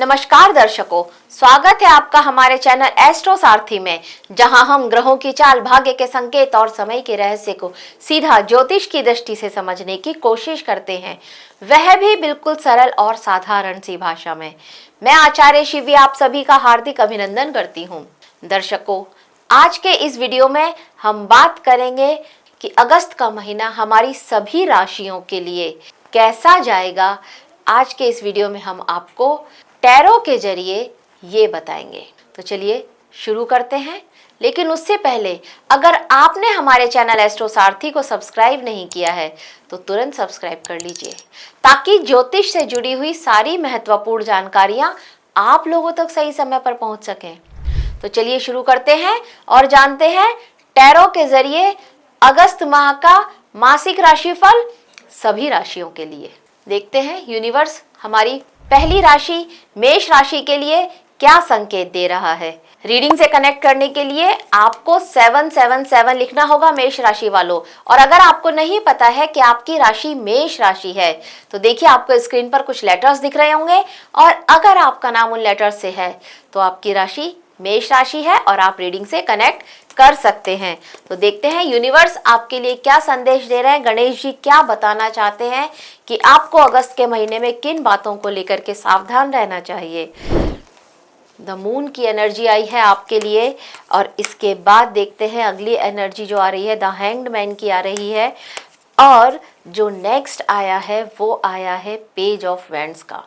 नमस्कार दर्शकों, स्वागत है आपका हमारे चैनल एस्ट्रो सारथी में, जहां हम ग्रहों की चाल, भाग्य के संकेत और समय के रहस्य को सीधा ज्योतिष की दृष्टि से समझने की कोशिश करते हैं, वह भी बिल्कुल सरल और साधारण सी भाषा में। मैं आचार्य शिवी आप सभी का हार्दिक अभिनंदन करती हूँ। दर्शकों, आज के इस वीडियो में हम बात करेंगे कि अगस्त का महीना हमारी सभी राशियों के लिए कैसा जाएगा। आज के इस वीडियो में हम आपको टैरो के जरिए ये बताएंगे। तो चलिए शुरू करते हैं। लेकिन उससे पहले अगर आपने हमारे चैनल एस्ट्रो सारथी को सब्सक्राइब नहीं किया है तो तुरंत सब्सक्राइब कर लीजिए, ताकि ज्योतिष से जुड़ी हुई सारी महत्वपूर्ण जानकारियां आप लोगों तक सही समय पर पहुंच सकें। तो चलिए शुरू करते हैं और जानते हैं टैरो के जरिए अगस्त माह का मासिक राशिफल सभी राशियों के लिए। देखते हैं यूनिवर्स हमारी पहली राशि मेष राशि के लिए क्या संकेत दे रहा है। रीडिंग से कनेक्ट करने के लिए आपको 777 लिखना होगा मेष राशि वालों। और अगर आपको नहीं पता है कि आपकी राशि मेष राशि है तो देखिए आपको स्क्रीन पर कुछ लेटर्स दिख रहे होंगे, और अगर आपका नाम उन लेटर्स से है तो आपकी राशि मेष राशि है और आप रीडिंग से कनेक्ट कर सकते हैं। तो देखते हैं यूनिवर्स आपके लिए क्या संदेश दे रहे हैं, गणेश जी क्या बताना चाहते हैं कि आपको अगस्त के महीने में किन बातों को लेकर के सावधान रहना चाहिए। द मून की एनर्जी आई है आपके लिए, और इसके बाद देखते हैं अगली एनर्जी जो आ रही है द हैंग्ड मैन की आ रही है, और जो नेक्स्ट आया है वो आया है पेज ऑफ वैंड्स का।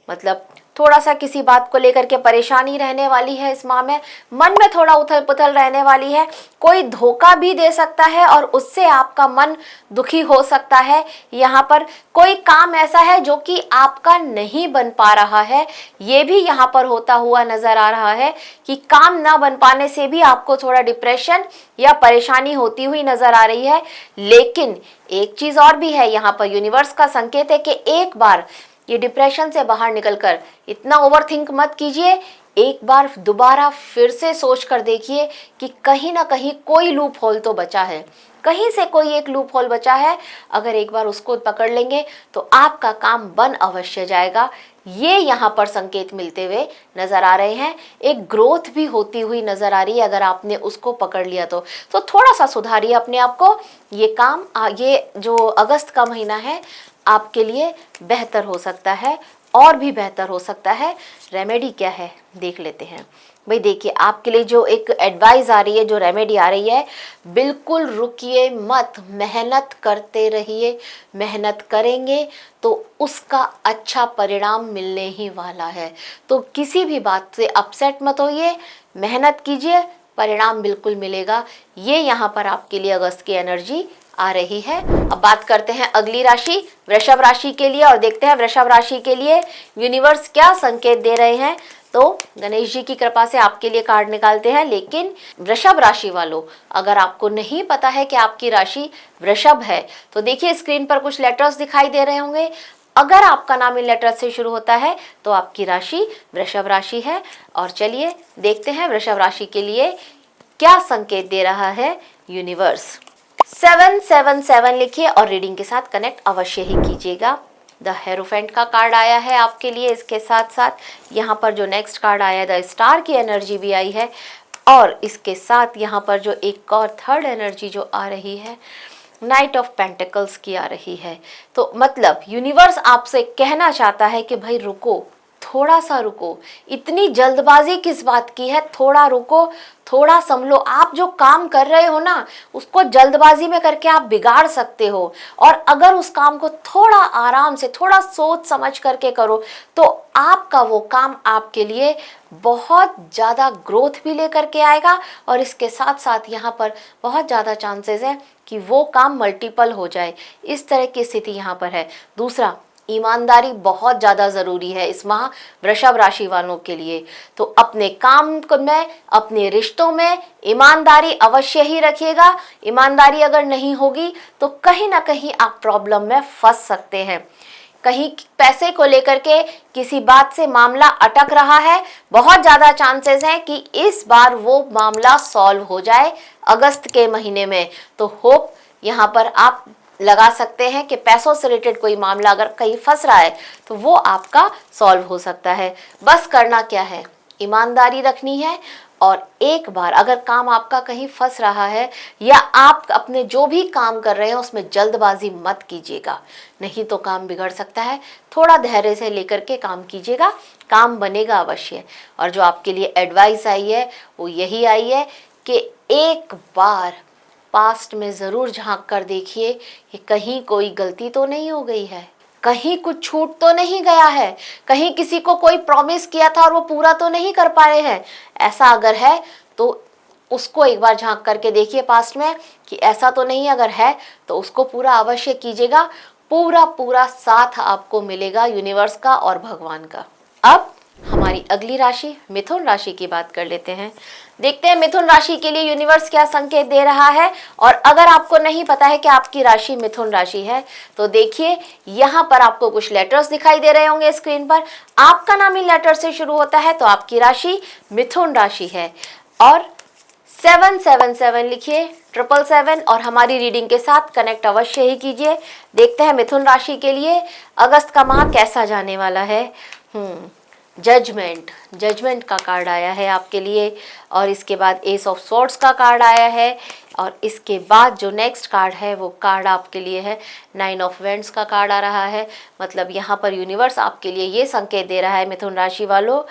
मतलब थोड़ा सा किसी बात को लेकर के परेशानी रहने वाली है इस माह में, मन में थोड़ा उथल पुथल रहने वाली है, कोई धोखा भी दे सकता है और उससे आपका मन दुखी हो सकता है। यहाँ पर कोई काम ऐसा है जो कि आपका नहीं बन पा रहा है, ये भी यहाँ पर होता हुआ नजर आ रहा है कि काम ना बन पाने से भी आपको थोड़ा डिप्रेशन या परेशानी होती हुई नजर आ रही है। लेकिन एक चीज और भी है, यहाँ पर यूनिवर्स का संकेत है कि एक बार ये डिप्रेशन से बाहर निकलकर इतना ओवरथिंक मत कीजिए, एक बार दोबारा फिर से सोच कर देखिए कि कहीं ना कहीं कोई लूप होल तो बचा है, कहीं से कोई एक लूप होल बचा है। अगर एक बार उसको पकड़ लेंगे तो आपका काम बन अवश्य जाएगा। ये यहाँ पर संकेत मिलते हुए नजर आ रहे हैं। एक ग्रोथ भी होती हुई नजर आ रही है अगर आपने उसको पकड़ लिया तो थोड़ा सा सुधारिए अपने आप को। ये काम ये जो अगस्त का महीना है आपके लिए बेहतर हो सकता है, और भी बेहतर हो सकता है। रेमेडी क्या है देख लेते हैं। भाई देखिए आपके लिए जो एक एडवाइस आ रही है, जो रेमेडी आ रही है, बिल्कुल रुकिए मत, मेहनत करते रहिए। मेहनत करेंगे तो उसका अच्छा परिणाम मिलने ही वाला है। तो किसी भी बात से अपसेट मत होइए, मेहनत कीजिए, परिणाम बिल्कुल मिलेगा। ये यहाँ पर आपके लिए अगस्त की एनर्जी आ रही है। अब बात करते हैं अगली राशि वृषभ राशि के लिए, और देखते हैं वृषभ राशि के लिए यूनिवर्स क्या संकेत दे रहे हैं। तो गणेश जी की कृपा से आपके लिए कार्ड निकालते हैं। लेकिन वृषभ राशि वालों, अगर आपको नहीं पता है कि आपकी राशि वृषभ है तो देखिए स्क्रीन पर कुछ लेटर्स दिखाई दे रहे होंगे। अगर आपका नाम इन लेटर से शुरू होता है तो आपकी राशि वृषभ राशि है। और चलिए देखते हैं वृषभ राशि के लिए क्या संकेत दे रहा है यूनिवर्स। 777 लिखिए और रीडिंग के साथ कनेक्ट अवश्य ही कीजिएगा। द हेरोफेंट का कार्ड आया है आपके लिए, इसके साथ साथ यहाँ पर जो नेक्स्ट कार्ड आया है द स्टार की एनर्जी भी आई है, और इसके साथ यहाँ पर जो एक और थर्ड एनर्जी जो आ रही है नाइट ऑफ पेंटिकल्स की आ रही है। तो मतलब यूनिवर्स आपसे कहना चाहता है कि भाई रुको, थोड़ा सा रुको, इतनी जल्दबाजी किस बात की है, थोड़ा रुको, थोड़ा संभलो। आप जो काम कर रहे हो ना उसको जल्दबाजी में करके आप बिगाड़ सकते हो, और अगर उस काम को थोड़ा आराम से, थोड़ा सोच समझ करके करो तो आपका वो काम आपके लिए बहुत ज़्यादा ग्रोथ भी लेकर के आएगा, और इसके साथ साथ यहाँ पर बहुत ज़्यादा चांसेस हैं कि वो काम मल्टीपल हो जाए। इस तरह की स्थिति यहाँ पर है। दूसरा, ईमानदारी बहुत ज़्यादा ज़रूरी है इस माह वृषभ राशि वालों के लिए। तो अपने काम में, अपने रिश्तों में ईमानदारी अवश्य ही रखिएगा। ईमानदारी अगर नहीं होगी तो कहीं ना कहीं आप प्रॉब्लम में फंस सकते हैं। कहीं पैसे को लेकर के किसी बात से मामला अटक रहा है, बहुत ज़्यादा चांसेस हैं कि इस बार वो मामला सॉल्व हो जाए अगस्त के महीने में। तो होप यहाँ पर आप लगा सकते हैं कि पैसों से रिलेटेड कोई मामला अगर कहीं फंस रहा है तो वो आपका सॉल्व हो सकता है। बस करना क्या है, ईमानदारी रखनी है, और एक बार अगर काम आपका कहीं फंस रहा है या आप अपने जो भी काम कर रहे हैं उसमें जल्दबाजी मत कीजिएगा, नहीं तो काम बिगड़ सकता है। थोड़ा धैर्य से लेकर के काम कीजिएगा, काम बनेगा अवश्य। और जो आपके लिए एडवाइस आई है वो यही आई है कि एक बार पास्ट में ज़रूर झांक कर देखिए कि कहीं कोई गलती तो नहीं हो गई है, कहीं कुछ छूट तो नहीं गया है, कहीं किसी को कोई प्रॉमिस किया था और वो पूरा तो नहीं कर पा रहे हैं। ऐसा अगर है तो उसको एक बार झांक करके देखिए पास्ट में कि ऐसा तो नहीं, अगर है तो उसको पूरा अवश्य कीजिएगा। पूरा पूरा साथ आपको मिलेगा यूनिवर्स का और भगवान का। अब हमारी अगली राशि मिथुन राशि की बात कर लेते हैं। देखते हैं मिथुन राशि के लिए यूनिवर्स क्या संकेत दे रहा है। और अगर आपको नहीं पता है कि आपकी राशि मिथुन राशि है तो देखिए यहाँ पर आपको कुछ लेटर्स दिखाई दे रहे होंगे स्क्रीन पर। आपका नाम इन लेटर से शुरू होता है तो आपकी राशि मिथुन राशि है। और 777 लिखिए, 777 और हमारी रीडिंग के साथ कनेक्ट अवश्य ही कीजिए। देखते हैं मिथुन राशि के लिए अगस्त का माह कैसा जाने वाला है। जजमेंट का कार्ड आया है आपके लिए, और इसके बाद एस ऑफ सॉर्ड्स का कार्ड आया है, और इसके बाद जो नेक्स्ट कार्ड है वो कार्ड आपके लिए है 9 ऑफ वेंड्स का कार्ड आ रहा है। मतलब यहाँ पर यूनिवर्स आपके लिए ये संकेत दे रहा है मिथुन राशि वालों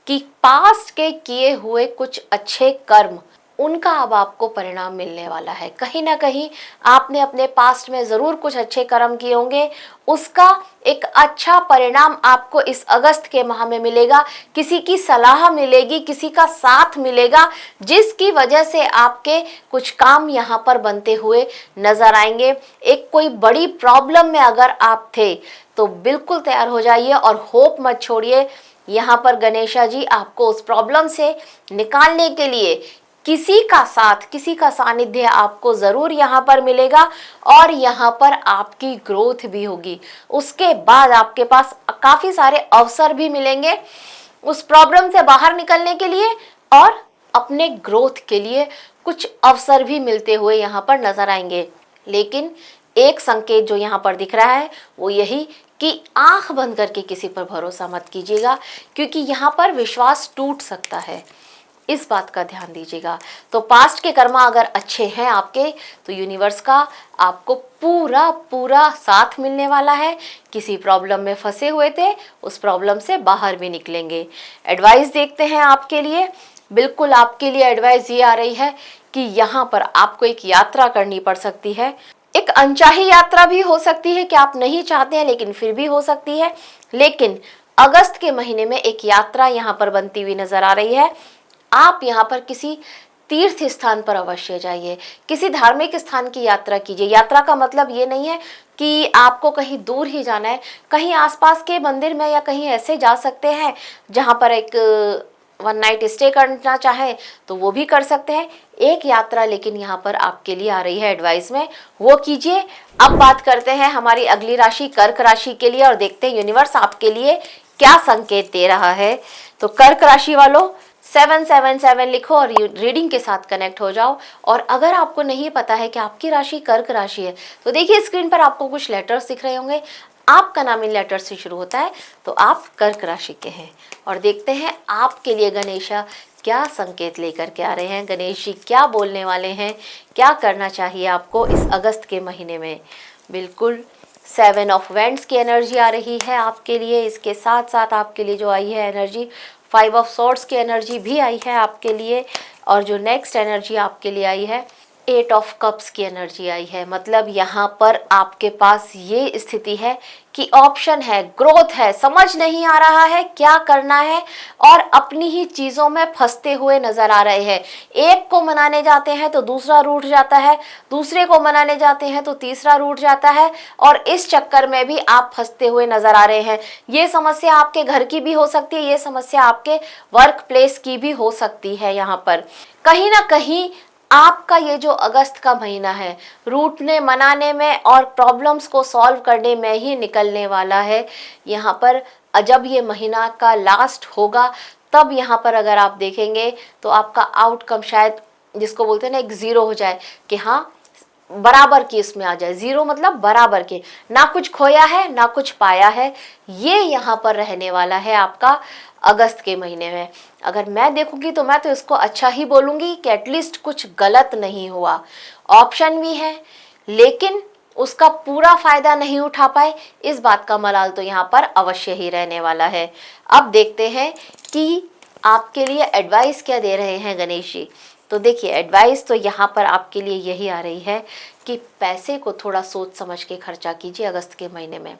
कि पास्ट के किए हुए कुछ अच्छे कर्म, उनका अब आपको परिणाम मिलने वाला है। कहीं ना कहीं आपने अपने पास्ट में ज़रूर कुछ अच्छे कर्म किए होंगे, उसका एक अच्छा परिणाम आपको इस अगस्त के माह में मिलेगा। किसी की सलाह मिलेगी, किसी का साथ मिलेगा, जिसकी वजह से आपके कुछ काम यहाँ पर बनते हुए नजर आएंगे। एक कोई बड़ी प्रॉब्लम में अगर आप थे तो बिल्कुल तैयार हो जाइए और होप मत छोड़िए। यहाँ पर गणेशा जी आपको उस प्रॉब्लम से निकालने के लिए किसी का साथ, किसी का सानिध्य आपको ज़रूर यहाँ पर मिलेगा, और यहाँ पर आपकी ग्रोथ भी होगी। उसके बाद आपके पास काफ़ी सारे अवसर भी मिलेंगे उस प्रॉब्लम से बाहर निकलने के लिए, और अपने ग्रोथ के लिए कुछ अवसर भी मिलते हुए यहाँ पर नजर आएंगे। लेकिन एक संकेत जो यहाँ पर दिख रहा है वो यही कि आंख बंद करके किसी पर भरोसा मत कीजिएगा, क्योंकि यहाँ पर विश्वास टूट सकता है, इस बात का ध्यान दीजिएगा। तो पास्ट के कर्मा अगर अच्छे हैं आपके तो यूनिवर्स का आपको पूरा पूरा साथ मिलने वाला है। किसी प्रॉब्लम में फंसे हुए थे उस प्रॉब्लम से बाहर भी निकलेंगे। एडवाइस देखते हैं आपके लिए। बिल्कुल आपके लिए एडवाइस ये आ रही है कि यहाँ पर आपको एक यात्रा करनी पड़ सकती है। एक अनचाही यात्रा भी हो सकती है कि आप नहीं चाहते हैं लेकिन फिर भी हो सकती है। लेकिन अगस्त के महीने में एक यात्रा यहाँ पर बनती हुई नजर आ रही है। आप यहाँ पर किसी तीर्थ स्थान पर अवश्य जाइए, किसी धार्मिक स्थान की यात्रा कीजिए। यात्रा का मतलब ये नहीं है कि आपको कहीं दूर ही जाना है, कहीं आसपास के मंदिर में या कहीं ऐसे जा सकते हैं जहाँ पर एक 1 नाइट स्टे करना चाहें तो वो भी कर सकते हैं। एक यात्रा लेकिन यहाँ पर आपके लिए आ रही है एडवाइस में, वो कीजिए। अब बात करते हैं हमारी अगली राशि कर्क राशि के लिए और देखते हैं यूनिवर्स आपके लिए क्या संकेत दे रहा है। तो कर्क राशि वालों 777 लिखो और रीडिंग के साथ कनेक्ट हो जाओ। और अगर आपको नहीं पता है कि आपकी राशि कर्क राशि है तो देखिए स्क्रीन पर आपको कुछ लेटर्स दिख रहे होंगे। आपका नाम इन लेटर से शुरू होता है तो आप कर्क राशि के हैं। और देखते हैं आपके लिए गणेशा क्या संकेत लेकर के आ रहे हैं। गणेश जी क्या बोलने वाले हैं, क्या करना चाहिए आपको इस अगस्त के महीने में। बिल्कुल 7 ऑफ वेंड्स की एनर्जी आ रही है आपके लिए। इसके साथ साथ आपके लिए जो आई है एनर्जी 5 ऑफ सॉर्ड्स की एनर्जी भी आई है आपके लिए। और जो नेक्स्ट एनर्जी आपके लिए आई है 8 ऑफ कप्स की एनर्जी आई है। मतलब यहाँ पर आपके पास ये स्थिति है कि ऑप्शन है, ग्रोथ है, समझ नहीं आ रहा है क्या करना है और अपनी ही चीज़ों में फंसते हुए नजर आ रहे हैं। एक को मनाने जाते हैं तो दूसरा रूठ जाता है, दूसरे को मनाने जाते हैं तो तीसरा रूठ जाता है, और इस चक्कर में भी आप फंसते हुए नजर आ रहे हैं। ये समस्या आपके घर की भी हो सकती है, ये समस्या आपके वर्क प्लेस की भी हो सकती है। यहाँ पर कहीं ना कहीं आपका ये जो अगस्त का महीना है रूटने मनाने में और प्रॉब्लम्स को सॉल्व करने में ही निकलने वाला है। यहाँ पर जब ये महीना का लास्ट होगा तब यहाँ पर अगर आप देखेंगे तो आपका आउटकम शायद जिसको बोलते हैं ना एक ज़ीरो हो जाए कि हाँ बराबर की इसमें आ जाए। जीरो मतलब बराबर के, ना कुछ खोया है ना कुछ पाया है, ये यहाँ पर रहने वाला है आपका अगस्त के महीने में। अगर मैं देखूंगी तो मैं तो इसको अच्छा ही बोलूंगी कि एटलीस्ट कुछ गलत नहीं हुआ। ऑप्शन भी है लेकिन उसका पूरा फायदा नहीं उठा पाए, इस बात का मलाल तो यहाँ पर अवश्य ही रहने वाला है। अब देखते हैं कि आपके लिए एडवाइस क्या दे रहे हैं गणेश जी। तो देखिए, एडवाइस तो यहाँ पर आपके लिए यही आ रही है कि पैसे को थोड़ा सोच समझ के खर्चा कीजिए अगस्त के महीने में।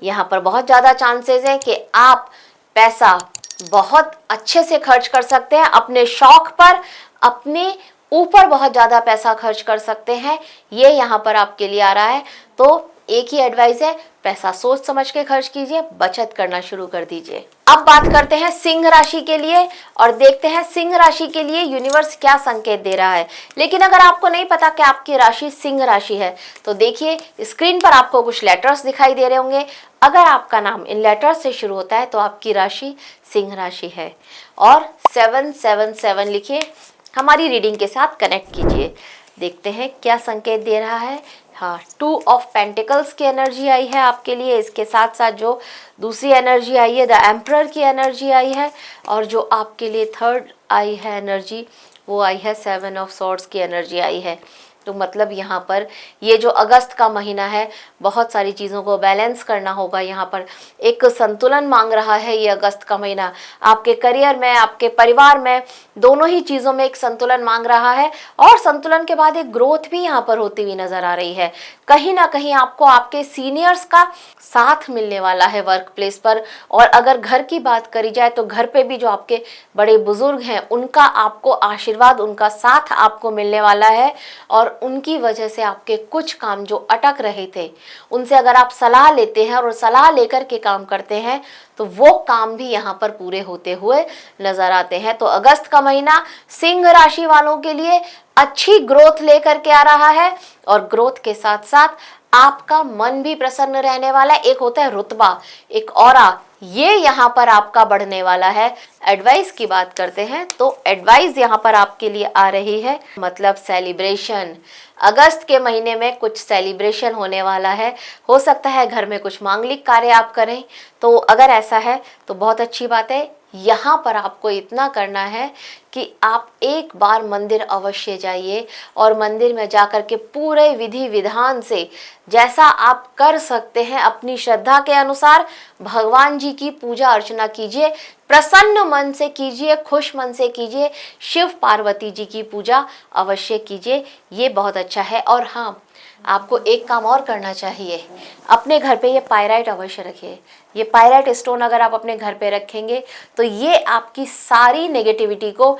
यहाँ पर बहुत ज़्यादा चांसेस हैं कि आप पैसा बहुत अच्छे से खर्च कर सकते हैं, अपने शौक पर, अपने ऊपर बहुत ज़्यादा पैसा खर्च कर सकते हैं, ये यहाँ पर आपके लिए आ रहा है। तो एक ही एडवाइस है, पैसा सोच समझ के खर्च कीजिए, बचत करना शुरू कर दीजिए। अब बात करते हैं सिंह राशि के लिए और देखते हैं सिंह राशि के लिए यूनिवर्स क्या संकेत दे रहा है। लेकिन अगर आपको नहीं पता कि आपकी राशि सिंह राशि है तो देखिए, स्क्रीन पर आपको कुछ लेटर्स दिखाई दे रहे होंगे। अगर आपका नाम इन लेटर्स से शुरू होता है तो आपकी राशि सिंह राशि है। और 777 लिखिए, हमारी रीडिंग के साथ कनेक्ट कीजिए। देखते हैं क्या संकेत दे रहा है। हाँ, 2 ऑफ पेंटिकल्स की एनर्जी आई है आपके लिए। इसके साथ साथ जो दूसरी एनर्जी आई है, द एम्परर की एनर्जी आई है। और जो आपके लिए थर्ड आई है एनर्जी, वो आई है 7 ऑफ सॉर्ड्स की एनर्जी आई है। तो मतलब यहाँ पर ये जो अगस्त का महीना है, बहुत सारी चीज़ों को बैलेंस करना होगा। यहाँ पर एक संतुलन मांग रहा है ये अगस्त का महीना। आपके करियर में, आपके परिवार में, दोनों ही चीज़ों में एक संतुलन मांग रहा है। और संतुलन के बाद एक ग्रोथ भी यहाँ पर होती हुई नजर आ रही है। कहीं ना कहीं आपको आपके सीनियर्स का साथ मिलने वाला है वर्क प्लेस पर। और अगर घर की बात करी जाए तो घर पे भी जो आपके बड़े बुजुर्ग हैं, उनका आपको आशीर्वाद, उनका साथ आपको मिलने वाला है। और उनकी वजह से आपके कुछ काम जो अटक रहे थे, उनसे अगर आप सलाह लेते हैं और सलाह लेकर के काम करते हैं तो वो काम भी यहाँ पर पूरे होते हुए नजर आते हैं। तो अगस्त का महीना सिंह राशि वालों के लिए अच्छी ग्रोथ लेकर के आ रहा है। और ग्रोथ के साथ साथ आपका मन भी प्रसन्न रहने वाला है। एक होता है रुतबा, एक ऑरा, ये यहाँ पर आपका बढ़ने वाला है। एडवाइस की बात करते हैं तो एडवाइस यहाँ पर आपके लिए आ रही है, मतलब सेलिब्रेशन। अगस्त के महीने में कुछ सेलिब्रेशन होने वाला है। हो सकता है घर में कुछ मांगलिक कार्य आप करें, तो अगर ऐसा है तो बहुत अच्छी बात है। यहाँ पर आपको इतना करना है कि आप एक बार मंदिर अवश्य जाइए और मंदिर में जाकर के पूरे विधि विधान से, जैसा आप कर सकते हैं अपनी श्रद्धा के अनुसार, भगवान जी की पूजा अर्चना कीजिए। प्रसन्न मन से कीजिए, खुश मन से कीजिए। शिव पार्वती जी की पूजा अवश्य कीजिए, ये बहुत अच्छा है। और हाँ, आपको एक काम और करना चाहिए, अपने घर पे ये पायराइट अवश्य रखिए। ये पायराइट स्टोन अगर आप अपने घर पे रखेंगे तो ये आपकी सारी नेगेटिविटी को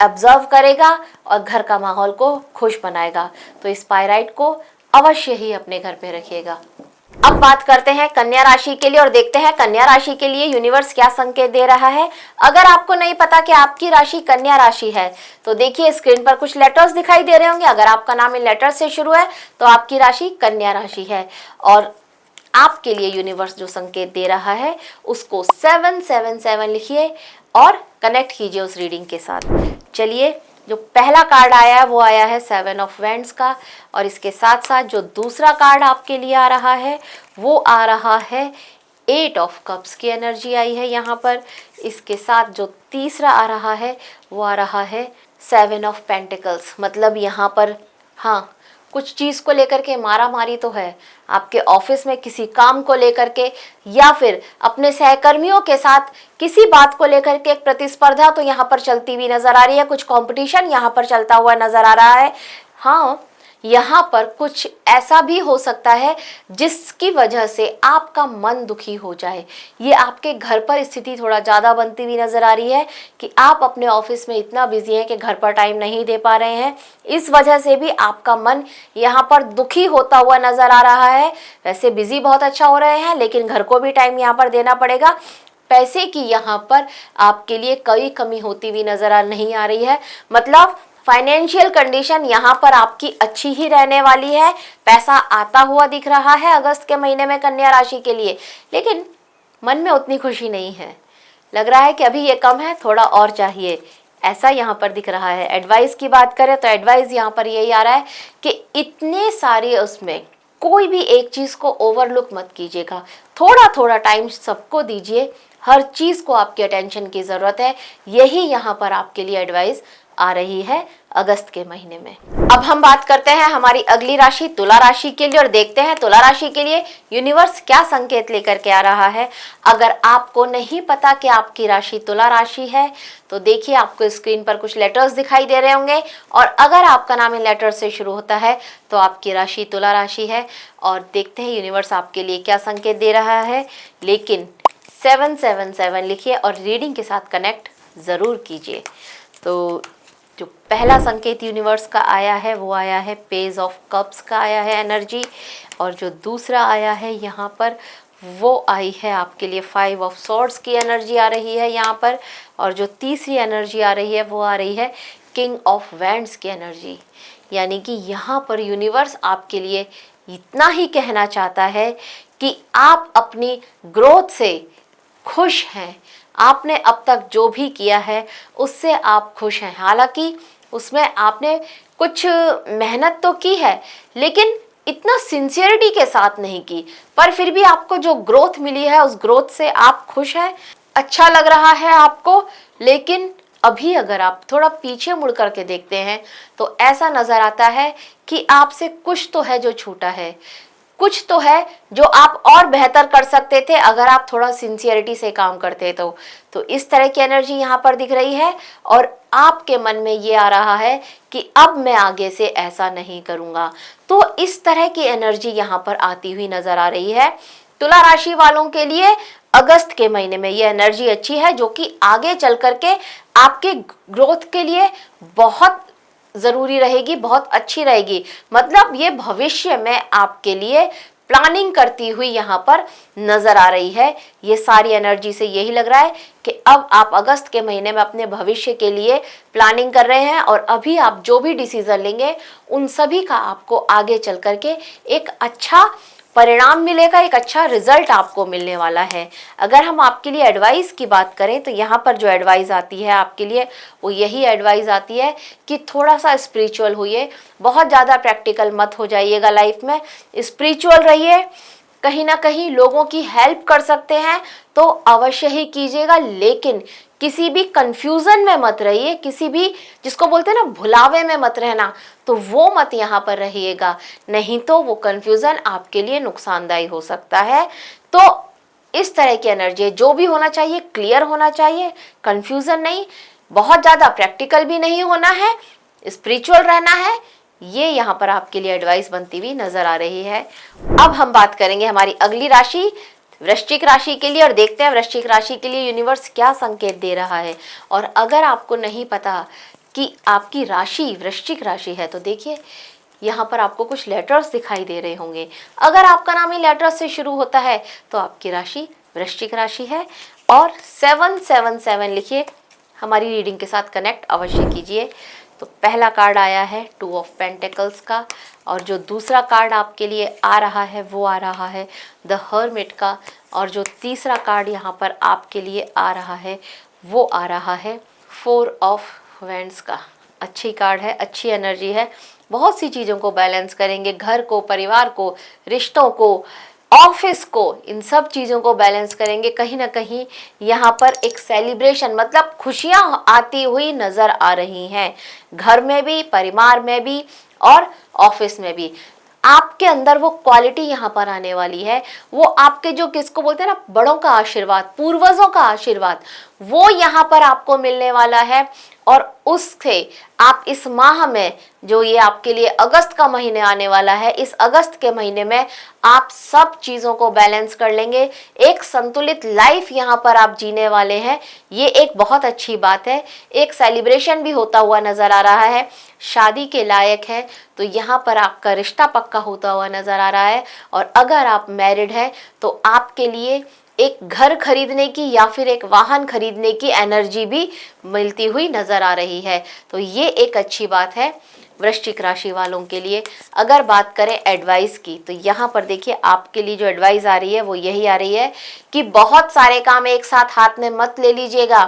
ऑब्जर्व करेगा और घर का माहौल को खुश बनाएगा। तो इस पायराइट को अवश्य ही अपने घर पे रखिएगा। अब बात करते हैं कन्या राशि के लिए और देखते हैं कन्या राशि के लिए यूनिवर्स क्या संकेत दे रहा है। अगर आपको नहीं पता कि आपकी राशि कन्या राशि है तो देखिए, स्क्रीन पर कुछ लेटर्स दिखाई दे रहे होंगे। अगर आपका नाम इन लेटर से शुरू है तो आपकी राशि कन्या राशि है। और आपके लिए यूनिवर्स जो संकेत दे रहा है उसको 777 लिखिए और कनेक्ट कीजिए उस रीडिंग के साथ। चलिए, जो पहला कार्ड आया है वो आया है 7 ऑफ वैंड्स का। और इसके साथ साथ जो दूसरा कार्ड आपके लिए आ रहा है वो आ रहा है 8 ऑफ कप्स की एनर्जी आई है यहाँ पर। इसके साथ जो तीसरा आ रहा है वो आ रहा है 7 ऑफ पेंटिकल्स। मतलब यहाँ पर हाँ, कुछ चीज़ को लेकर के मारा मारी तो है, आपके ऑफिस में किसी काम को लेकर के या फिर अपने सहकर्मियों के साथ किसी बात को लेकर के एक प्रतिस्पर्धा तो यहाँ पर चलती हुई नजर आ रही है। कुछ कंपटीशन यहाँ पर चलता हुआ नजर आ रहा है। हाँ, यहाँ पर कुछ ऐसा भी हो सकता है जिसकी वजह से आपका मन दुखी हो जाए। ये आपके घर पर स्थिति थोड़ा ज़्यादा बनती हुई नज़र आ रही है कि आप अपने ऑफिस में इतना बिजी हैं कि घर पर टाइम नहीं दे पा रहे हैं। इस वजह से भी आपका मन यहाँ पर दुखी होता हुआ नज़र आ रहा है। वैसे बिजी बहुत अच्छा हो रहे हैं लेकिन घर को भी टाइम यहाँ पर देना पड़ेगा। पैसे की यहाँ पर आपके लिए कोई कमी होती हुई नज़र नहीं आ रही है। मतलब फाइनेंशियल कंडीशन यहाँ पर आपकी अच्छी ही रहने वाली है। पैसा आता हुआ दिख रहा है अगस्त के महीने में कन्या राशि के लिए, लेकिन मन में उतनी खुशी नहीं है। लग रहा है कि अभी ये कम है, थोड़ा और चाहिए। ऐसा यहाँ पर दिख रहा है। एडवाइस की बात करें तो एडवाइस यहाँ पर यही आ रहा है कि इतने सारे उसमें कोई भी एक चीज़ को ओवरलुक मत कीजिएगा, थोड़ा थोड़ा टाइम सबको दीजिए, हर चीज़ को आपकी अटेंशन की ज़रूरत है। यही यहाँ पर आपके लिए एडवाइस आ रही है अगस्त के महीने में। अब हम बात करते हैं हमारी अगली राशि तुला राशि के लिए और देखते हैं तुला राशि के लिए यूनिवर्स क्या संकेत लेकर के आ रहा है। अगर आपको नहीं पता कि आपकी राशि तुला राशि है तो देखिए आपको स्क्रीन पर कुछ लेटर्स दिखाई दे रहे होंगे और अगर आपका नाम इन लेटर से शुरू होता है तो आपकी राशि तुला राशि है। और देखते हैं यूनिवर्स आपके लिए क्या संकेत दे रहा है। लेकिन 777 लिखिए और रीडिंग के साथ कनेक्ट ज़रूर कीजिए। तो जो पहला संकेत यूनिवर्स का आया है वो आया है पेज ऑफ कप्स का आया है एनर्जी, और जो दूसरा आया है यहाँ पर वो आई है आपके लिए 5 ऑफ सॉर्ड्स की एनर्जी आ रही है यहाँ पर, और जो तीसरी एनर्जी आ रही है वो आ रही है किंग ऑफ वैंड्स की एनर्जी। यानी कि यहाँ पर यूनिवर्स आपके लिए इतना ही कहना चाहता है कि आप अपनी ग्रोथ से खुश हैं, आपने अब तक जो भी किया है उससे आप खुश हैं। हालांकि उसमें आपने कुछ मेहनत तो की है लेकिन इतना सिंसियरिटी के साथ नहीं की, पर फिर भी आपको जो ग्रोथ मिली है उस ग्रोथ से आप खुश हैं, अच्छा लग रहा है आपको। लेकिन अभी अगर आप थोड़ा पीछे मुड़ करके देखते हैं तो ऐसा नज़र आता है कि आपसे कुछ तो है जो छूटा है, कुछ तो है जो आप और बेहतर कर सकते थे अगर आप थोड़ा सिंसियरिटी से काम करते तो इस तरह की एनर्जी यहाँ पर दिख रही है। और आपके मन में ये आ रहा है कि अब मैं आगे से ऐसा नहीं करूँगा। तो इस तरह की एनर्जी यहाँ पर आती हुई नज़र आ रही है। तुला राशि वालों के लिए अगस्त के महीने में ये एनर्जी अच्छी है जो कि आगे चल करके आपके ग्रोथ के लिए बहुत ज़रूरी रहेगी, बहुत अच्छी रहेगी। मतलब ये भविष्य में आपके लिए प्लानिंग करती हुई यहाँ पर नज़र आ रही है। ये सारी एनर्जी से यही लग रहा है कि अब आप अगस्त के महीने में अपने भविष्य के लिए प्लानिंग कर रहे हैं और अभी आप जो भी डिसीज़न लेंगे उन सभी का आपको आगे चल करके एक अच्छा परिणाम मिलेगा, एक अच्छा रिजल्ट आपको मिलने वाला है। अगर हम आपके लिए एडवाइस की बात करें तो यहाँ पर जो एडवाइस आती है आपके लिए वो यही एडवाइस आती है कि थोड़ा सा स्पिरिचुअल होइए, बहुत ज़्यादा प्रैक्टिकल मत हो जाइएगा लाइफ में, स्पिरिचुअल रहिए, कहीं ना कहीं लोगों की हेल्प कर सकते हैं तो अवश्य ही कीजिएगा। लेकिन किसी भी कंफ्यूजन में मत रहिए, किसी भी जिसको बोलते हैं ना भुलावे में मत रहना, तो वो मत यहाँ पर रहिएगा, नहीं तो वो कंफ्यूजन आपके लिए नुकसानदायी हो सकता है। तो इस तरह की एनर्जी जो भी होना चाहिए क्लियर होना चाहिए, कंफ्यूजन नहीं, बहुत ज़्यादा प्रैक्टिकल भी नहीं होना है, स्पिरिचुअल रहना है। ये यहाँ पर आपके लिए एडवाइस बनती हुई नजर आ रही है। अब हम बात करेंगे हमारी अगली राशि वृश्चिक राशि के लिए और देखते हैं वृश्चिक राशि के लिए यूनिवर्स क्या संकेत दे रहा है। और अगर आपको नहीं पता कि आपकी राशि वृश्चिक राशि है तो देखिए यहाँ पर आपको कुछ लेटर्स दिखाई दे रहे होंगे। अगर आपका नाम इन लेटर्स से शुरू होता है तो आपकी राशि वृश्चिक राशि है और 777 लिखिए, हमारी रीडिंग के साथ कनेक्ट अवश्य कीजिए। तो पहला कार्ड आया है 2 ऑफ पेंटिकल्स का और जो दूसरा कार्ड आपके लिए आ रहा है वो आ रहा है द हर्मिट का, और जो तीसरा कार्ड यहाँ पर आपके लिए आ रहा है वो आ रहा है 4 ऑफ वैंड्स का। अच्छी कार्ड है, अच्छी एनर्जी है, बहुत सी चीज़ों को बैलेंस करेंगे, घर को, परिवार को, रिश्तों को, ऑफिस को, इन सब चीज़ों को बैलेंस करेंगे। कहीं ना कहीं यहाँ पर एक सेलिब्रेशन मतलब खुशियाँ आती हुई नज़र आ रही हैं, घर में भी, परिवार में भी और ऑफिस में भी। आपके अंदर वो क्वालिटी यहाँ पर आने वाली है, वो आपके जो किसको बोलते हैं ना बड़ों का आशीर्वाद, पूर्वजों का आशीर्वाद, वो यहाँ पर आपको मिलने वाला है। और उससे आप इस माह में जो ये आपके लिए अगस्त का महीने आने वाला है, इस अगस्त के महीने में आप सब चीज़ों को बैलेंस कर लेंगे, एक संतुलित लाइफ यहाँ पर आप जीने वाले हैं। ये एक बहुत अच्छी बात है। एक सेलिब्रेशन भी होता हुआ नज़र आ रहा है, शादी के लायक है तो यहाँ पर आपका रिश्ता पक्का होता हुआ नज़र आ रहा है। और अगर आप मैरिड हैं तो आपके लिए एक घर खरीदने की या फिर एक वाहन खरीदने की एनर्जी भी मिलती हुई नज़र आ रही है। तो ये एक अच्छी बात है वृश्चिक राशि वालों के लिए। अगर बात करें एडवाइस की तो यहाँ पर देखिए आपके लिए जो एडवाइस आ रही है वो यही आ रही है कि बहुत सारे काम एक साथ हाथ में मत ले लीजिएगा,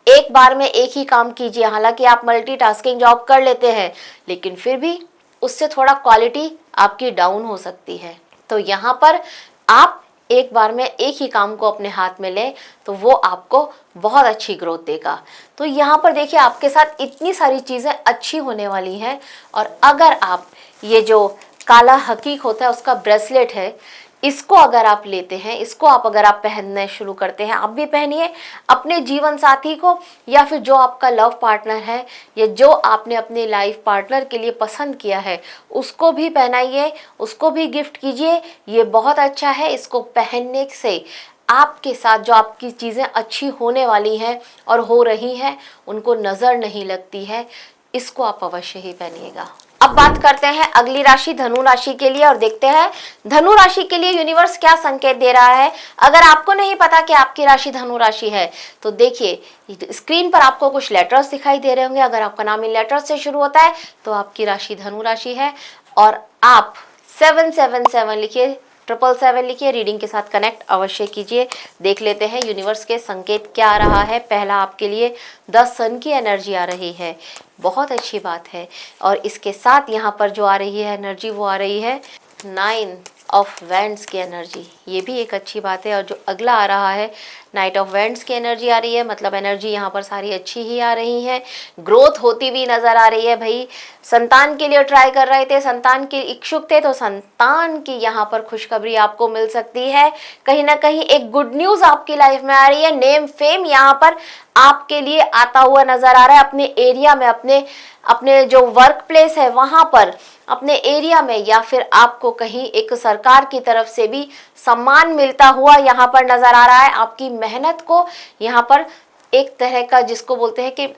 एक बार में एक ही काम कीजिए। हालांकि आप मल्टीटास्किंग जॉब कर लेते हैं, लेकिन फिर भी उससे थोड़ा क्वालिटी आपकी डाउन हो सकती है। तो यहाँ पर आप एक बार में एक ही काम को अपने हाथ में लें तो वो आपको बहुत अच्छी ग्रोथ देगा। तो यहाँ पर देखिए, आपके साथ इतनी सारी चीज़ें अच्छी होने वाली हैं। और अगर आप ये जो काला हकीक होता है उसका ब्रेसलेट है, इसको अगर आप लेते हैं, इसको अगर आप पहनने शुरू करते हैं, आप भी पहनिए, अपने जीवन साथी को या फिर जो आपका लव पार्टनर है या जो आपने अपने लाइफ पार्टनर के लिए पसंद किया है उसको भी पहनाइए, उसको भी गिफ्ट कीजिए। ये बहुत अच्छा है। इसको पहनने से आपके साथ जो आपकी चीज़ें अच्छी होने वाली हैं और हो रही हैं उनको नज़र नहीं लगती है। इसको आप अवश्य ही पहनिएगा। अब बात करते हैं अगली राशि धनु राशि के लिए और देखते हैं धनु राशि के लिए यूनिवर्स क्या संकेत दे रहा है। अगर आपको नहीं पता कि आपकी राशि धनु राशि है तो देखिए, स्क्रीन पर आपको कुछ लेटर्स दिखाई दे रहे होंगे। अगर आपका नाम इन लेटर्स से शुरू होता है तो आपकी राशि धनु राशि है। और आप 777 लिखिए, 777 लिखिए, रीडिंग के साथ कनेक्ट अवश्य कीजिए। देख लेते हैं यूनिवर्स के संकेत क्या आ रहा है। पहला आपके लिए 10 सन की एनर्जी आ रही है, बहुत अच्छी बात है। और इसके साथ यहाँ पर जो आ रही है एनर्जी वो आ रही है 9 ऑफ वैंड्स की एनर्जी, ये भी एक अच्छी बात है। और जो अगला आ रहा है नाइट ऑफ वैंड्स की एनर्जी आ रही है, मतलब एनर्जी यहाँ पर सारी अच्छी ही आ रही है। ग्रोथ होती हुई नज़र आ रही है। भाई संतान के लिए ट्राई कर रहे थे, संतान के इच्छुक थे, तो संतान की यहाँ पर खुशखबरी आपको मिल सकती है। कहीं ना कहीं एक गुड न्यूज़ आपकी लाइफ में आ रही है। नेम फेम यहाँ पर आपके लिए आता हुआ नज़र आ रहा है। अपने एरिया में, अपने जो वर्क प्लेस है वहाँ पर, अपने एरिया में, या फिर आपको कहीं एक सरकार की तरफ से भी सम्मान मिलता हुआ यहाँ पर नज़र आ रहा है। आपकी मेहनत को यहाँ पर एक तरह का, जिसको बोलते हैं कि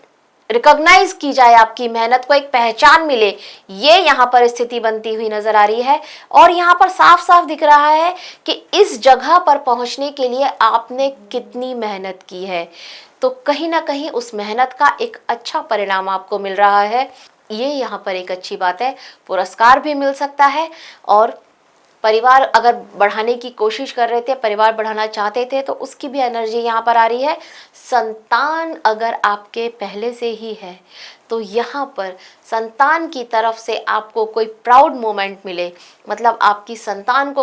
रिकॉग्नाइज की जाए, आपकी मेहनत को एक पहचान मिले, ये यहाँ पर स्थिति बनती हुई नजर आ रही है। और यहाँ पर साफ साफ दिख रहा है कि इस जगह पर पहुंचने के लिए आपने कितनी मेहनत की है। तो कहीं ना कहीं उस मेहनत का एक अच्छा परिणाम आपको मिल रहा है। ये यहाँ पर एक अच्छी बात है। पुरस्कार भी मिल सकता है। और परिवार अगर बढ़ाने की कोशिश कर रहे थे, परिवार बढ़ाना चाहते थे, तो उसकी भी एनर्जी यहाँ पर आ रही है। संतान अगर आपके पहले से ही है तो यहाँ पर संतान की तरफ से आपको कोई प्राउड मोमेंट मिले, मतलब आपकी संतान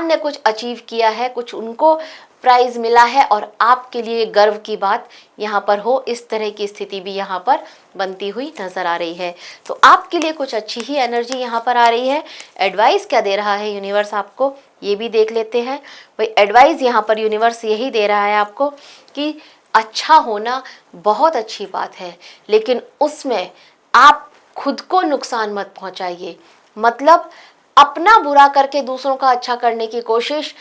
ने कुछ अचीव किया है, कुछ उनको प्राइज मिला है और आपके लिए गर्व की बात यहाँ पर हो, इस तरह की स्थिति भी यहाँ पर बनती हुई नजर आ रही है। तो आपके लिए कुछ अच्छी ही एनर्जी यहाँ पर आ रही है। एडवाइस क्या दे रहा है यूनिवर्स आपको, ये भी देख लेते हैं। भाई एडवाइस यहाँ पर यूनिवर्स यही दे रहा है आपको कि अच्छा होना बहुत अच्छी बात है, लेकिन उसमें आप खुद को नुकसान मत पहुँचाइए। मतलब अपना बुरा करके दूसरों का अच्छा करने की कोशिश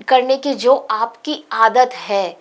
करने की जो आपकी आदत है,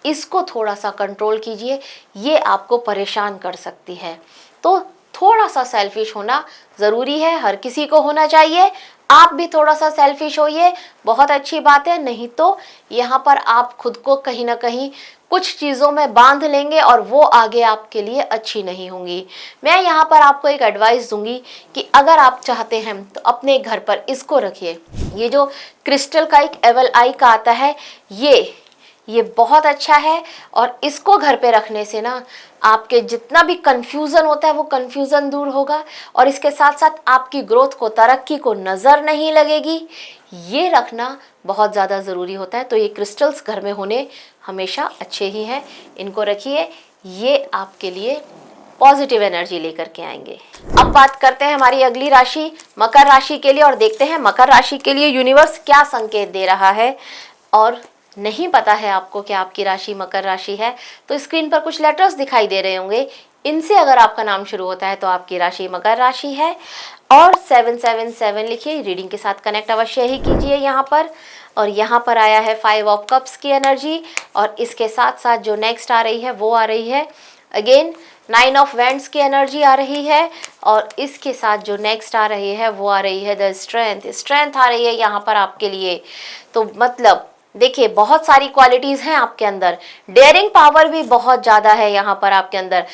इसको थोड़ा सा कंट्रोल कीजिए, ये आपको परेशान कर सकती है। तो थोड़ा सा सेल्फिश होना ज़रूरी है, हर किसी को होना चाहिए। आप भी थोड़ा सा सेल्फिश होइए, बहुत अच्छी बात है। नहीं तो यहाँ पर आप खुद को कहीं ना कहीं कुछ चीज़ों में बांध लेंगे और वो आगे आपके लिए अच्छी नहीं होंगी। मैं यहाँ पर आपको एक एडवाइस दूंगी कि अगर आप चाहते हैं तो अपने घर पर इसको रखिए। ये जो क्रिस्टल का एक एवल आई का आता है, ये बहुत अच्छा है। और इसको घर पे रखने से ना आपके जितना भी कंफ्यूजन होता है वो कंफ्यूजन दूर होगा। और इसके साथ साथ आपकी ग्रोथ को, तरक्की को नज़र नहीं लगेगी। ये रखना बहुत ज़्यादा ज़रूरी होता है। तो ये क्रिस्टल्स घर में होने हमेशा अच्छे ही हैं, इनको रखिए, ये आपके लिए पॉजिटिव एनर्जी लेकर के आएंगे। अब बात करते हैं हमारी अगली राशि मकर राशि के लिए और देखते हैं मकर राशि के लिए यूनिवर्स क्या संकेत दे रहा है। और नहीं पता है आपको कि आपकी राशि मकर राशि है तो स्क्रीन पर कुछ लेटर्स दिखाई दे रहे होंगे, इनसे अगर आपका नाम शुरू होता है तो आपकी राशि मकर राशि है। और 777 लिखिए, रीडिंग के साथ कनेक्ट अवश्य ही कीजिए यहाँ पर। और यहाँ पर आया है 5 ऑफ कप्स की एनर्जी और इसके साथ साथ जो नेक्स्ट आ रही है वो आ रही है अगेन 9 ऑफ वैंड्स की एनर्जी आ रही है। और इसके साथ जो नेक्स्ट आ रही है वो आ रही है द स्ट्रेंथ आ रही है यहाँ पर आपके लिए। तो मतलब देखिए बहुत सारी क्वालिटीज हैं आपके अंदर, डेयरिंग पावर भी बहुत ज्यादा है यहाँ पर आपके अंदर,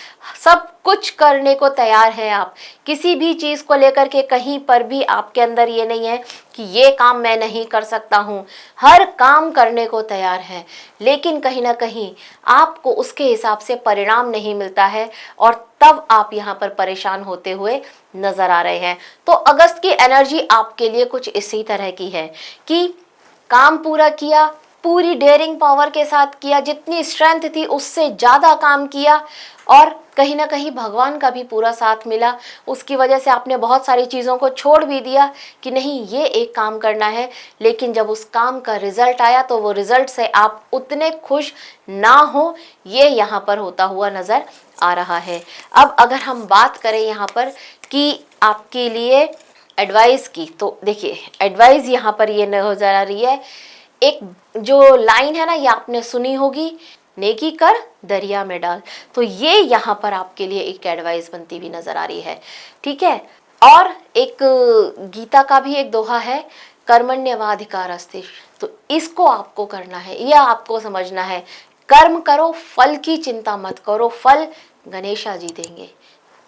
सब कुछ करने को तैयार है आप, किसी भी चीज को लेकर के कहीं पर भी आपके अंदर ये नहीं है कि ये काम मैं नहीं कर सकता हूँ, हर काम करने को तैयार है। लेकिन कहीं ना कहीं आपको उसके हिसाब से परिणाम नहीं मिलता है और तब आप यहाँ पर परेशान होते हुए नजर आ रहे हैं। तो अगस्त की एनर्जी आपके लिए कुछ इसी तरह की है कि काम पूरा किया, पूरी डेयरिंग पावर के साथ किया, जितनी स्ट्रेंथ थी उससे ज़्यादा काम किया और कहीं ना कहीं भगवान का भी पूरा साथ मिला। उसकी वजह से आपने बहुत सारी चीज़ों को छोड़ भी दिया कि नहीं ये एक काम करना है, लेकिन जब उस काम का रिजल्ट आया तो वो रिजल्ट से आप उतने खुश ना हो, ये यहाँ पर होता हुआ नज़र आ रहा है। अब अगर हम बात करें यहाँ पर कि आपके लिए एडवाइस की, तो देखिए एडवाइस यहाँ पर ये नजर आ रही है, एक जो लाइन है ना ये आपने सुनी होगी, नेकी कर दरिया में डाल, तो ये यहाँ पर आपके लिए एक एडवाइस बनती हुई नजर आ रही है। ठीक है, और एक गीता का भी एक दोहा है, कर्मण्येवाधिकारस्ते, तो इसको आपको करना है, यह आपको समझना है, कर्म करो, फल की चिंता मत करो, फल गणेशा जी देंगे।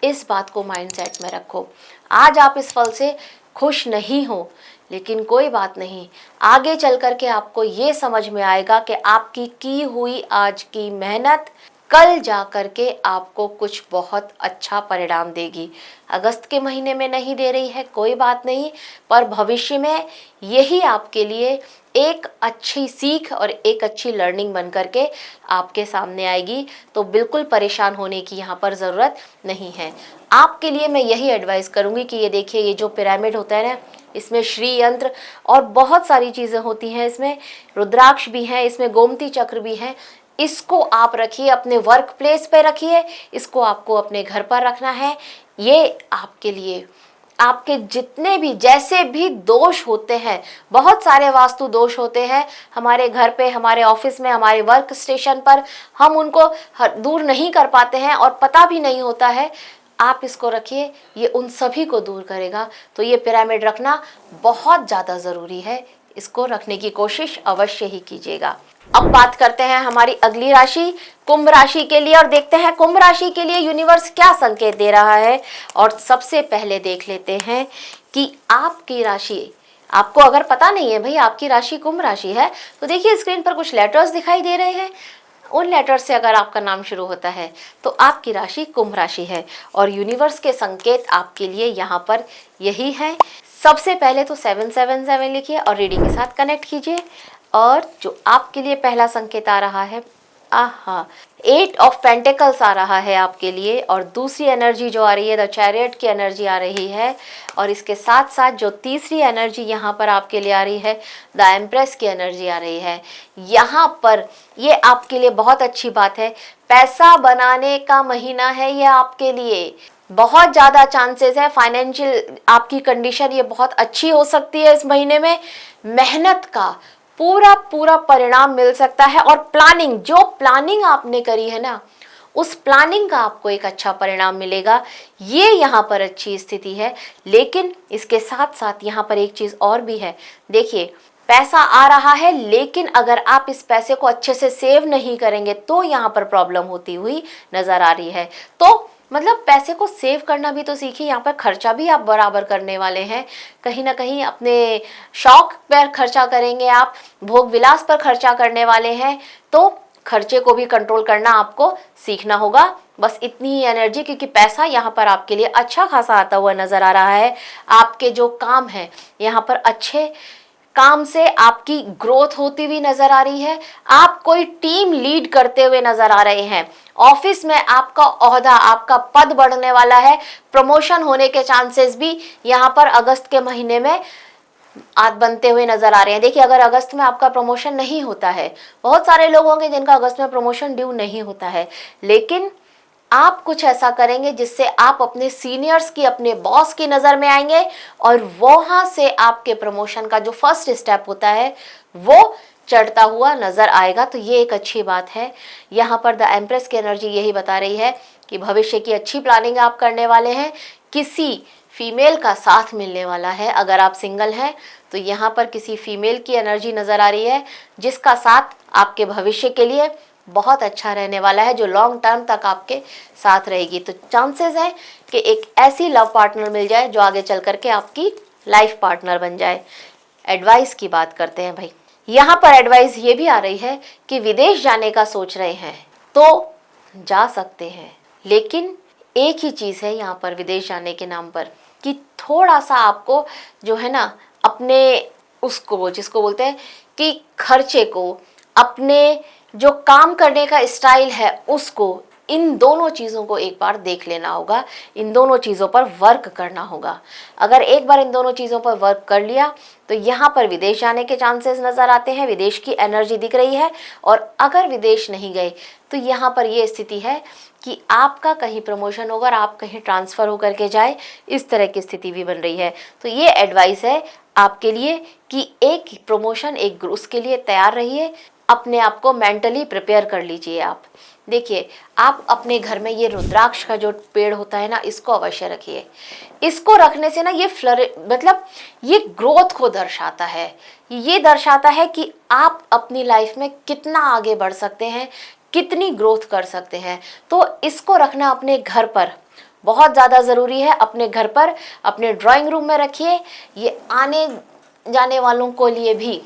इस बात को माइंडसेट में रखो। आज आप इस फल से खुश नहीं हो, लेकिन कोई बात नहीं, आगे चल कर के आपको ये समझ में आएगा कि आपकी की हुई आज की मेहनत कल जा कर के आपको कुछ बहुत अच्छा परिणाम देगी। अगस्त के महीने में नहीं दे रही है कोई बात नहीं, पर भविष्य में यही आपके लिए एक अच्छी सीख और एक अच्छी लर्निंग बन करके आपके सामने आएगी। तो बिल्कुल परेशान होने की यहाँ पर ज़रूरत नहीं है। आपके लिए मैं यही एडवाइस करूँगी कि ये देखिए, ये जो पिरामिड होता है ना, इसमें श्री यंत्र और बहुत सारी चीज़ें होती हैं, इसमें रुद्राक्ष भी हैं, इसमें गोमती चक्र भी हैं। इसको आप रखिए, अपने वर्क प्लेस पे रखिए, इसको आपको अपने घर पर रखना है। ये आपके लिए, आपके जितने भी जैसे भी दोष होते हैं, बहुत सारे वास्तु दोष होते हैं हमारे घर पे, हमारे ऑफिस में, हमारे वर्क स्टेशन पर, हम उनको दूर नहीं कर पाते हैं और पता भी नहीं होता है। आप इसको रखिए, ये उन सभी को दूर करेगा। तो ये पिरामिड रखना बहुत ज़्यादा ज़रूरी है, इसको रखने की कोशिश अवश्य ही कीजिएगा। अब बात करते हैं हमारी अगली राशि कुंभ राशि के लिए और देखते हैं कुंभ राशि के लिए यूनिवर्स क्या संकेत दे रहा है। और सबसे पहले देख लेते हैं कि आपकी राशि, आपको अगर पता नहीं है भाई आपकी राशि कुंभ राशि है, तो देखिए स्क्रीन पर कुछ लेटर्स दिखाई दे रहे हैं, उन लेटर से अगर आपका नाम शुरू होता है तो आपकी राशि कुंभ राशि है। और यूनिवर्स के संकेत आपके लिए यहाँ पर यही है। सबसे पहले तो 777 लिखिए और रीडिंग के साथ कनेक्ट कीजिए। और जो आपके लिए पहला संकेत आ रहा है, आहा, 8 ऑफ पेंटिकल्स आ रहा है आपके लिए। और दूसरी एनर्जी जो आ रही है, द चैरियट की एनर्जी आ रही है। और इसके साथ साथ जो तीसरी एनर्जी यहाँ पर आपके लिए आ रही है, द एम्प्रेस की एनर्जी आ रही है। यहाँ पर ये आपके लिए बहुत अच्छी बात है, पैसा बनाने का महीना है ये आपके लिए, बहुत ज़्यादा चांसेस है, फाइनेंशियल आपकी कंडीशन ये बहुत अच्छी हो सकती है इस महीने में, मेहनत का पूरा पूरा परिणाम मिल सकता है। और प्लानिंग, जो प्लानिंग आपने करी है ना, उस प्लानिंग का आपको एक अच्छा परिणाम मिलेगा, ये यहाँ पर अच्छी स्थिति है। लेकिन इसके साथ साथ यहाँ पर एक चीज़ और भी है, देखिए पैसा आ रहा है, लेकिन अगर आप इस पैसे को अच्छे से सेव नहीं करेंगे तो यहाँ पर प्रॉब्लम होती हुई नजर आ रही है। तो मतलब पैसे को सेव करना भी तो सीखिए, यहाँ पर खर्चा भी आप बराबर करने वाले हैं, कहीं ना कहीं अपने शौक पर खर्चा करेंगे, आप भोग विलास पर खर्चा करने वाले हैं, तो खर्चे को भी कंट्रोल करना आपको सीखना होगा। बस इतनी ही एनर्जी, क्योंकि पैसा यहाँ पर आपके लिए अच्छा खासा आता हुआ नजर आ रहा है। आपके जो काम है यहाँ पर अच्छे काम से आपकी ग्रोथ होती हुई नजर आ रही है, आप कोई टीम लीड करते हुए नजर आ रहे हैं, ऑफिस में आपका ओहदा, आपका पद बढ़ने वाला है, प्रमोशन होने के चांसेस भी यहाँ पर अगस्त के महीने में आज बनते हुए नजर आ रहे हैं। देखिए अगर अगस्त में आपका प्रमोशन नहीं होता है, बहुत सारे लोग होंगे जिनका अगस्त में प्रमोशन ड्यू नहीं होता है, लेकिन आप कुछ ऐसा करेंगे जिससे आप अपने सीनियर्स की, अपने बॉस की नज़र में आएंगे और वहाँ से आपके प्रमोशन का जो फर्स्ट स्टेप होता है वो चढ़ता हुआ नज़र आएगा। तो ये एक अच्छी बात है। यहाँ पर द एम्प्रेस की एनर्जी यही बता रही है कि भविष्य की अच्छी प्लानिंग आप करने वाले हैं, किसी फीमेल का साथ मिलने वाला है। अगर आप सिंगल हैं तो यहाँ पर किसी फीमेल की एनर्जी नजर आ रही है जिसका साथ आपके भविष्य के लिए बहुत अच्छा रहने वाला है, जो लॉन्ग टर्म तक आपके साथ रहेगी। तो चांसेस है कि एक ऐसी लव पार्टनर मिल जाए जो आगे चल करके आपकी लाइफ पार्टनर बन जाए। एडवाइस की बात करते हैं भाई, यहाँ पर एडवाइस ये भी आ रही है कि विदेश जाने का सोच रहे हैं तो जा सकते हैं, लेकिन एक ही चीज़ है यहाँ पर विदेश जाने के नाम पर कि थोड़ा सा आपको जो है ना अपने उसको जिसको बोलते हैं कि खर्चे को, अपने जो काम करने का स्टाइल है उसको, इन दोनों चीज़ों को एक बार देख लेना होगा, इन दोनों चीज़ों पर वर्क करना होगा। अगर एक बार इन दोनों चीज़ों पर वर्क कर लिया तो यहाँ पर विदेश जाने के चांसेस नज़र आते हैं, विदेश की एनर्जी दिख रही है। और अगर विदेश नहीं गए तो यहाँ पर ये स्थिति है कि आपका कहीं प्रमोशन होगा और आप कहीं ट्रांसफ़र होकर के जाए, इस तरह की स्थिति भी बन रही है। तो ये एडवाइस है आपके लिए कि एक प्रमोशन, एक उसके लिए तैयार रहिए, अपने आप को मेंटली प्रिपेयर कर लीजिए। आप देखिए, आप अपने घर में ये रुद्राक्ष का जो पेड़ होता है ना, इसको अवश्य रखिए। इसको रखने से ना ये मतलब ये ग्रोथ को दर्शाता है, ये दर्शाता है कि आप अपनी लाइफ में कितना आगे बढ़ सकते हैं, कितनी ग्रोथ कर सकते हैं। तो इसको रखना अपने घर पर बहुत ज़्यादा ज़रूरी है। अपने घर पर, अपने ड्राइंग रूम में रखिए। ये आने जाने वालों को लिए भी,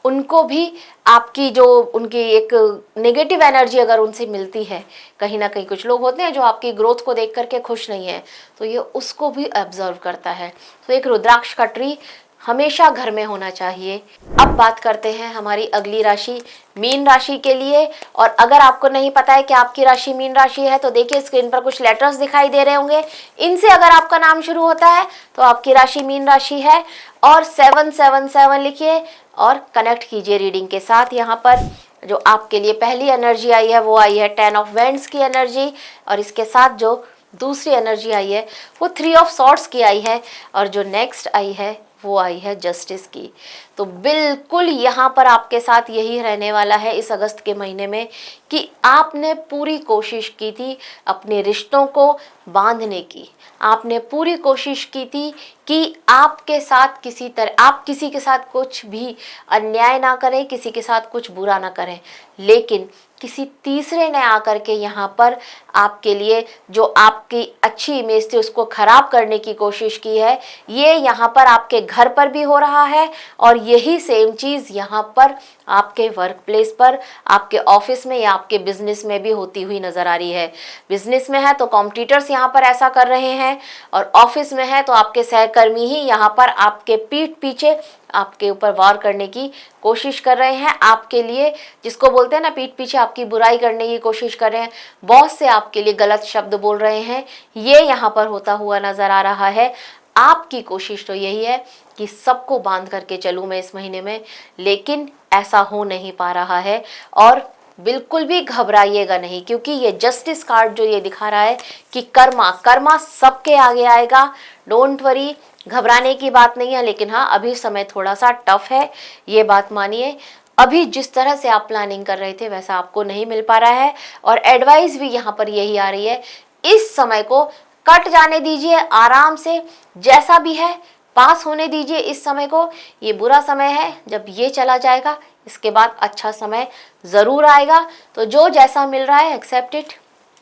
उनको भी आपकी जो उनकी एक नेगेटिव एनर्जी अगर उनसे मिलती है, कहीं ना कहीं कुछ लोग होते हैं जो आपकी ग्रोथ को देख करके खुश नहीं है, तो ये उसको भी ऑब्जर्व करता है। तो एक रुद्राक्ष का ट्री हमेशा घर में होना चाहिए। अब बात करते हैं हमारी अगली राशि मीन राशि के लिए। और अगर आपको नहीं पता है कि आपकी राशि मीन राशि है तो देखिए स्क्रीन पर कुछ लेटर्स दिखाई दे रहे होंगे, इनसे अगर आपका नाम शुरू होता है तो आपकी राशि मीन राशि है। और 777 लिखिए और कनेक्ट कीजिए रीडिंग के साथ। यहाँ पर जो आपके लिए पहली एनर्जी आई है वो आई है 10 ऑफ वेंड्स की एनर्जी, और इसके साथ जो दूसरी एनर्जी आई है वो 3 ऑफ सॉर्ड्स की आई है, और जो नेक्स्ट आई है वो आई है जस्टिस की। तो बिल्कुल यहाँ पर आपके साथ यही रहने वाला है इस अगस्त के महीने में कि आपने पूरी कोशिश की थी अपने रिश्तों को बांधने की, आपने पूरी कोशिश की थी कि आपके साथ किसी तरह, आप किसी के साथ कुछ भी अन्याय ना करें, किसी के साथ कुछ बुरा ना करें, लेकिन किसी तीसरे ने आकर के यहाँ पर आपके लिए जो आपकी अच्छी इमेज थी उसको खराब करने की कोशिश की है। ये यहाँ पर आपके घर पर भी हो रहा है और यही सेम चीज़ यहाँ पर आपके वर्क प्लेस पर, आपके ऑफिस में या आपके बिजनेस में भी होती हुई नजर आ रही है। बिजनेस में है तो कॉम्पिटिटर्स यहाँ पर ऐसा कर रहे हैं, और ऑफिस में है तो आपके सहकर्मी ही यहाँ पर आपके पीठ पीछे आपके ऊपर वार करने की कोशिश कर रहे हैं आपके लिए, जिसको बोलते हैं ना पीठ पीछे आपकी बुराई करने की कोशिश कर रहे हैं, बहुत से आपके लिए गलत शब्द बोल रहे हैं। ये यहाँ पर होता हुआ नजर आ रहा है। आपकी कोशिश तो यही है कि सबको बांध करके चलूं मैं इस महीने में, लेकिन ऐसा हो नहीं पा रहा है। और बिल्कुल भी घबराइएगा नहीं, क्योंकि ये जस्टिस कार्ड जो ये दिखा रहा है कि कर्मा सबके आगे आएगा। डोंट वरी, घबराने की बात नहीं है, लेकिन हाँ अभी समय थोड़ा सा टफ है, ये बात मानिए। अभी जिस तरह से आप प्लानिंग कर रहे थे वैसा आपको नहीं मिल पा रहा है, और एडवाइस भी यहाँ पर यही आ रही है, इस समय को कट जाने दीजिए आराम से, जैसा भी है पास होने दीजिए इस समय को। ये बुरा समय है, जब ये चला जाएगा इसके बाद अच्छा समय ज़रूर आएगा। तो जो जैसा मिल रहा है एक्सेप्ट इट,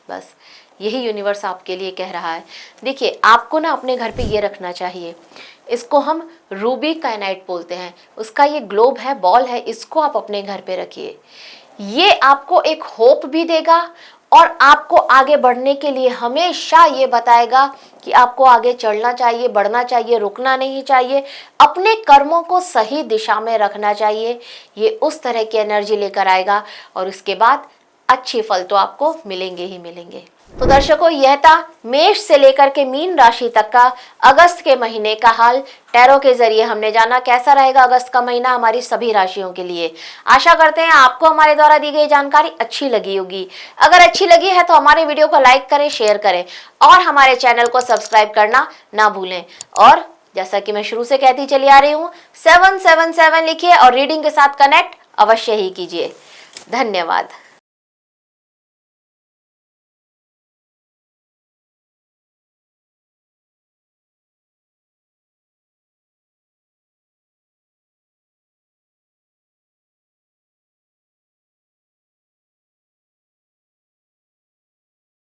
बस यही यूनिवर्स आपके लिए कह रहा है। देखिए आपको ना अपने घर पे ये रखना चाहिए, इसको हम रूबी काइनाइट बोलते हैं, उसका ये ग्लोब है, बॉल है, इसको आप अपने घर पे रखिए। ये आपको एक होप भी देगा और आपको आगे बढ़ने के लिए हमेशा ये बताएगा कि आपको आगे चलना चाहिए, बढ़ना चाहिए, रुकना नहीं चाहिए, अपने कर्मों को सही दिशा में रखना चाहिए। ये उस तरह की एनर्जी लेकर आएगा और उसके बाद अच्छे फल तो आपको मिलेंगे ही मिलेंगे। तो दर्शकों, यह था मेष से लेकर के मीन राशि तक का अगस्त के महीने का हाल। टैरो के जरिए हमने जाना कैसा रहेगा अगस्त का महीना हमारी सभी राशियों के लिए। आशा करते हैं आपको हमारे द्वारा दी गई जानकारी अच्छी लगी होगी। अगर अच्छी लगी है तो हमारे वीडियो को लाइक करें, शेयर करें और हमारे चैनल को सब्सक्राइब करना ना भूलें। और जैसा कि मैं शुरू से कहती चली आ रही हूँ, 777 लिखिए और रीडिंग के साथ कनेक्ट अवश्य ही कीजिए। धन्यवाद।